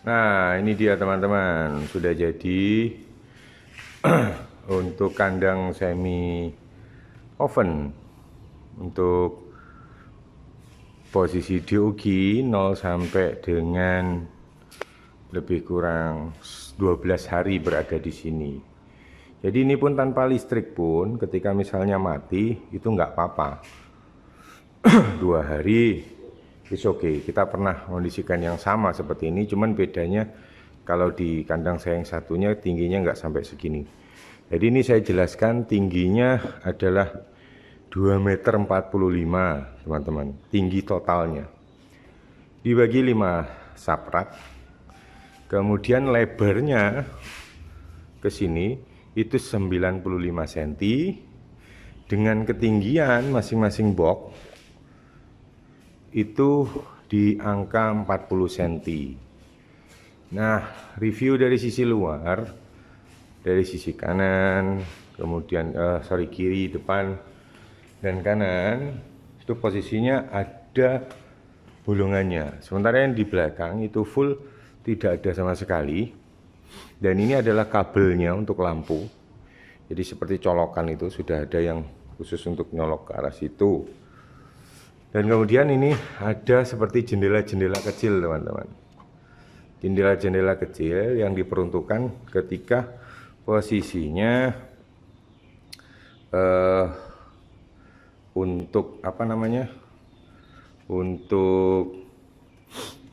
Nah, ini dia teman-teman, sudah jadi untuk kandang semi oven untuk posisi DOG 0 sampai dengan lebih kurang 12 hari berada di sini. Jadi ini pun tanpa listrik pun ketika misalnya mati itu nggak apa-apa. 2 hari it's okay. Kita pernah kondisikan yang sama seperti ini, cuman bedanya kalau di kandang saya yang satunya tingginya nggak sampai segini. Jadi ini saya jelaskan tingginya adalah 2,45 meter teman-teman, tinggi totalnya. Dibagi 5 saprat. Kemudian lebarnya ke sini itu 95 cm dengan ketinggian masing-masing box itu di angka 40 cm. Nah, review dari sisi luar, dari sisi kanan, kemudian kiri, depan, dan kanan, itu posisinya ada bolongannya. Sementara yang di belakang itu full, tidak ada sama sekali. Dan ini adalah kabelnya untuk lampu. Jadi seperti colokan itu sudah ada yang khusus untuk nyolok ke arah situ. Dan kemudian ini ada seperti jendela-jendela kecil teman-teman. Jendela-jendela kecil yang diperuntukkan ketika posisinya untuk untuk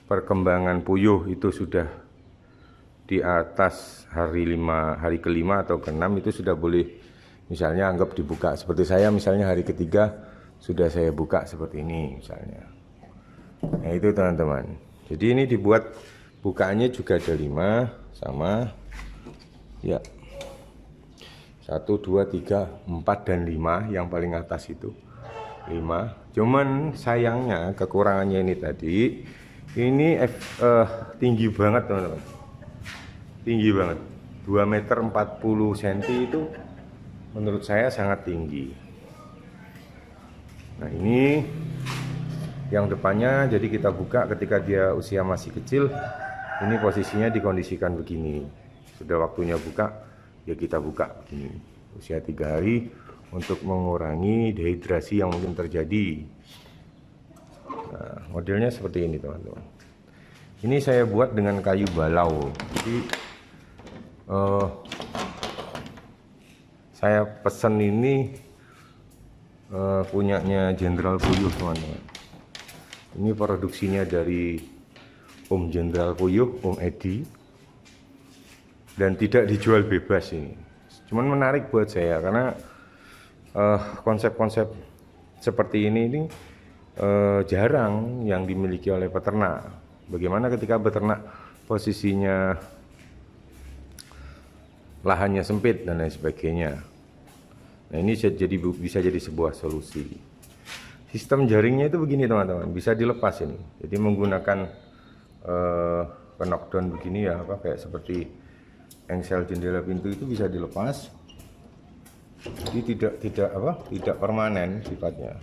perkembangan puyuh itu sudah di atas hari kelima atau keenam itu sudah boleh misalnya anggap dibuka. Seperti saya misalnya hari ketiga sudah saya buka seperti ini misalnya. Nah itu teman-teman. Jadi ini dibuat bukaannya juga ada 5 sama ya 1, 2, 3, 4 dan 5 yang paling atas itu 5. Cuman sayangnya kekurangannya ini tadi ini tinggi banget teman-teman. Tinggi banget. 2,40 cm itu menurut saya sangat tinggi. Nah ini yang depannya, jadi kita buka ketika dia usia masih kecil. Ini posisinya dikondisikan begini. Sudah waktunya buka, ya kita buka begini. Usia 3 hari untuk mengurangi dehidrasi yang mungkin terjadi. Nah, modelnya seperti ini teman-teman. Ini saya buat dengan kayu balau. Jadi saya pesan ini punyanya Jenderal Puyuh teman-teman. Ini produksinya dari Om Jenderal Puyuh, Om Edi, dan tidak dijual bebas ini. Cuman menarik buat saya karena konsep-konsep seperti ini jarang yang dimiliki oleh peternak. Bagaimana ketika peternak posisinya lahannya sempit dan lain sebagainya. Nah ini bisa jadi sebuah solusi. Sistem jaringnya itu begini teman-teman, bisa dilepas ini. Jadi menggunakan knockdown begini ya, kayak seperti engsel jendela pintu itu bisa dilepas. Jadi tidak permanen sifatnya.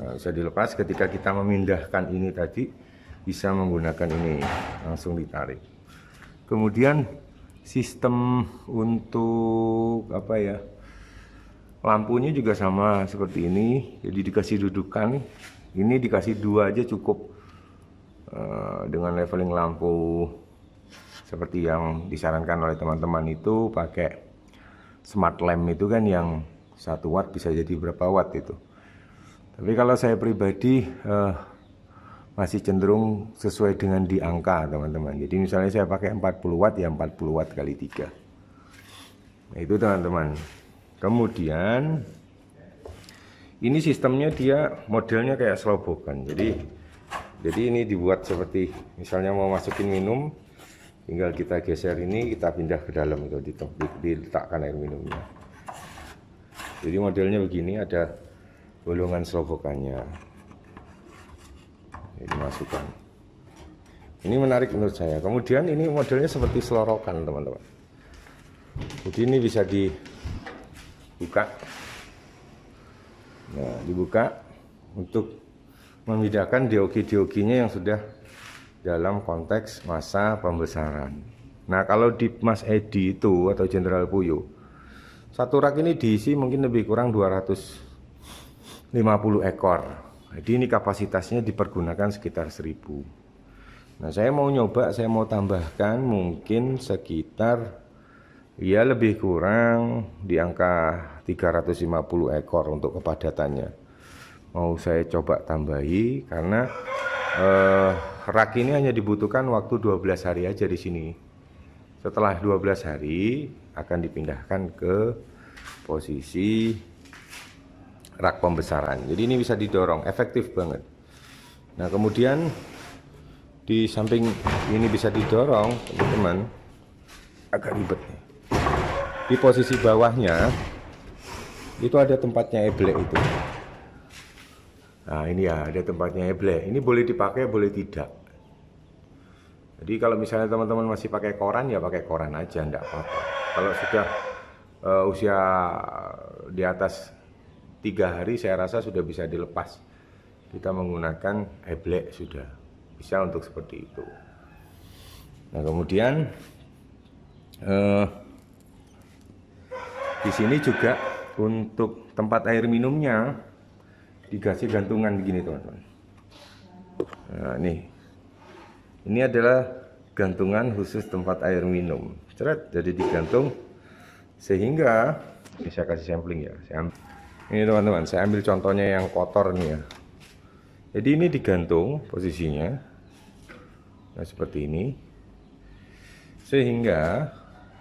Nah, bisa dilepas ketika kita memindahkan ini tadi, bisa menggunakan ini langsung ditarik. Kemudian sistem untuk lampunya juga sama seperti ini. Jadi dikasih dudukan, ini dikasih 2 aja cukup dengan leveling lampu seperti yang disarankan oleh teman-teman itu pakai smart lamp itu kan yang 1 watt bisa jadi berapa watt itu. Tapi kalau saya pribadi masih cenderung sesuai dengan di angka teman-teman. Jadi misalnya saya pakai 40 watt ya 40 watt kali 3. Nah itu teman-teman. Kemudian ini sistemnya dia modelnya kayak selobokan. Jadi ini dibuat seperti misalnya mau masukin minum, tinggal kita geser ini, kita pindah ke dalam itu diletakkan air minumnya. Jadi modelnya begini, ada bolongan selobokannya. Ini dimasukkan. Ini menarik menurut saya. Kemudian ini modelnya seperti selorokan teman-teman. Jadi ini bisa dibuka. Nah, dibuka untuk memindahkan DOG-DOG-nya yang sudah dalam konteks masa pembesaran. Nah, kalau di Mas Edi itu atau Jenderal Puyuh, satu rak ini diisi mungkin lebih kurang 250 ekor. Jadi ini kapasitasnya dipergunakan sekitar 1000. Nah, saya mau nyoba, saya mau tambahkan mungkin sekitar ya lebih kurang di angka 350 ekor untuk kepadatannya. Mau saya coba tambahi karena rak ini hanya dibutuhkan waktu 12 hari aja di sini. Setelah 12 hari akan dipindahkan ke posisi rak pembesaran. Jadi ini bisa didorong, efektif banget. Nah, kemudian di samping ini bisa didorong, teman-teman, agak ribet nih. Di posisi bawahnya itu ada tempatnya eblek itu. Nah, ini ya, ada tempatnya eblek. Ini boleh dipakai, boleh tidak. Jadi kalau misalnya teman-teman masih pakai koran, ya pakai koran aja, enggak apa-apa. Kalau sudah usia di atas 3 hari, saya rasa sudah bisa dilepas. Kita menggunakan eblek sudah bisa untuk seperti itu. Nah, kemudian di sini juga untuk tempat air minumnya dikasih gantungan begini, teman-teman. Nah, ini adalah gantungan khusus tempat air minum. Jadi digantung sehingga bisa kasih sampling ya. Ini teman-teman, saya ambil contohnya yang kotor nih ya. Jadi ini digantung posisinya. Nah, seperti ini. Sehingga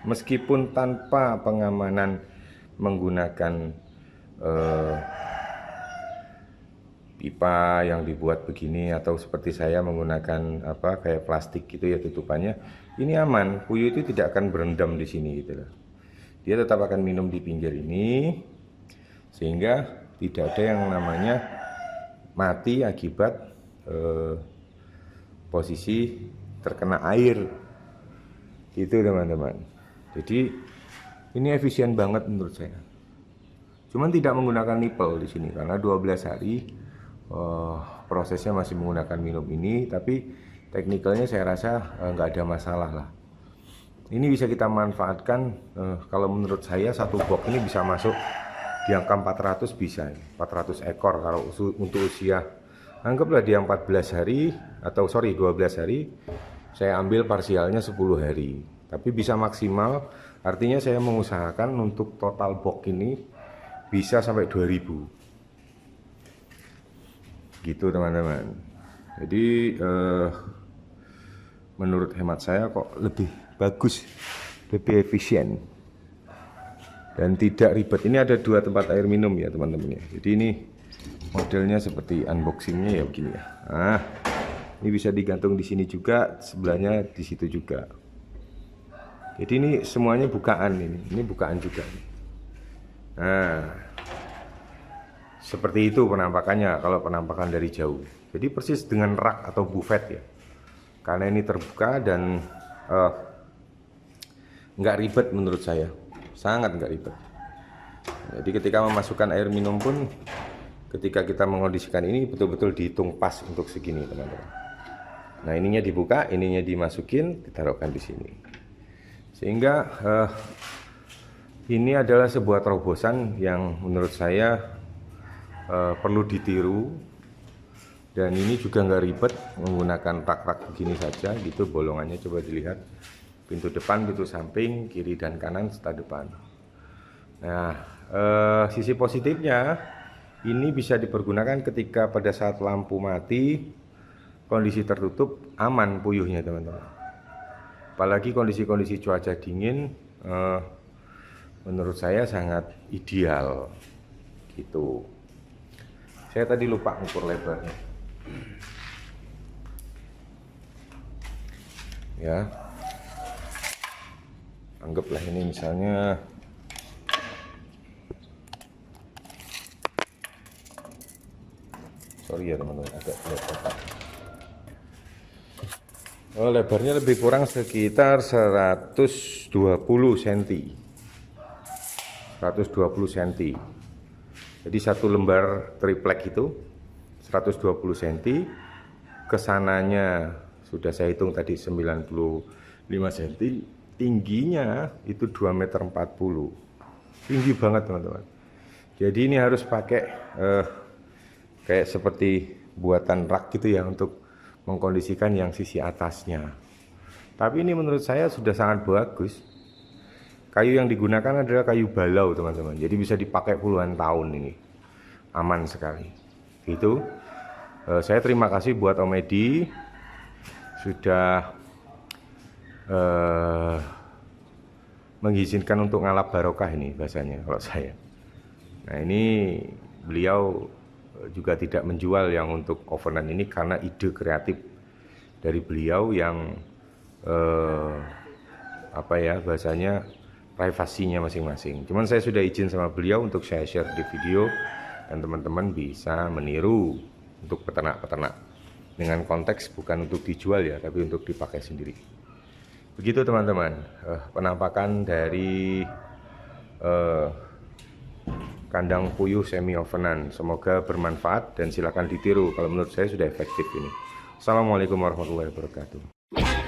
meskipun tanpa pengamanan menggunakan pipa yang dibuat begini atau seperti saya menggunakan kayak plastik gitu ya tutupannya, ini aman. Puyuh itu tidak akan berendam di sini gitu loh. Dia tetap akan minum di pinggir ini sehingga tidak ada yang namanya mati akibat posisi terkena air gitu, teman-teman. Jadi ini efisien banget menurut saya. Cuman tidak menggunakan nipple di sini karena 12 hari prosesnya masih menggunakan minum ini, tapi teknikalnya saya rasa nggak ada masalah lah. Ini bisa kita manfaatkan, kalau menurut saya satu box ini bisa masuk di angka 400 bisa, 400 ekor kalau untuk usia, anggaplah dia 14 hari atau 12 hari, saya ambil parsialnya 10 hari, tapi bisa maksimal, artinya saya mengusahakan untuk total box ini bisa sampai 2000 gitu, teman-teman. Jadi menurut hemat saya kok lebih bagus, lebih efisien dan tidak ribet. Ini ada 2 tempat air minum ya, teman-teman ya. Jadi ini modelnya seperti unboxingnya ya begini ya. Nah, ini bisa digantung di sini juga, sebelahnya di situ juga. Jadi ini semuanya bukaan, ini bukaan juga. Nah, seperti itu penampakannya kalau penampakan dari jauh. Jadi persis dengan rak atau buffet ya. Karena ini terbuka dan nggak ribet menurut saya. Sangat nggak ribet. Jadi ketika memasukkan air minum pun, ketika kita mengondisikan ini betul-betul dihitung pas untuk segini, teman-teman. Nah, ininya dibuka, ininya dimasukin, ditaruhkan di sini. Sehingga ini adalah sebuah terobosan yang menurut saya perlu ditiru, dan ini juga nggak ribet menggunakan rak-rak begini saja gitu. Bolongannya coba dilihat, pintu depan, pintu samping, kiri dan kanan serta depan. Nah, sisi positifnya ini bisa dipergunakan ketika pada saat lampu mati, kondisi tertutup, aman puyuhnya, teman-teman. Apalagi kondisi-kondisi cuaca dingin, menurut saya sangat ideal gitu. Saya tadi lupa ukur lebarnya. Ya. Anggaplah ini misalnya sorry ya teman-teman, agak kotak. Lebarnya lebih kurang sekitar 120 cm. 120 cm. Jadi satu lembar triplek itu 120 cm, kesananya sudah saya hitung tadi 95 cm, tingginya itu 2,40 meter, tinggi banget teman-teman. Jadi ini harus pakai kayak seperti buatan rak gitu ya, untuk mengkondisikan yang sisi atasnya. Tapi ini menurut saya sudah sangat bagus. Kayu yang digunakan adalah kayu balau teman-teman, jadi bisa dipakai puluhan tahun, ini aman sekali. Itu saya terima kasih buat Om Edi sudah mengizinkan untuk ngalap barokah ini bahasanya kalau saya. Nah ini beliau juga tidak menjual yang untuk ovenan ini karena ide kreatif dari beliau yang apa ya bahasanya, privasinya masing-masing. Cuman saya sudah izin sama beliau untuk saya share di video dan teman-teman bisa meniru untuk peternak-peternak, dengan konteks bukan untuk dijual ya, tapi untuk dipakai sendiri. Begitu teman-teman penampakan dari kandang puyuh semi ovenan. Semoga bermanfaat dan silakan ditiru, kalau menurut saya sudah efektif ini. Assalamualaikum warahmatullahi wabarakatuh.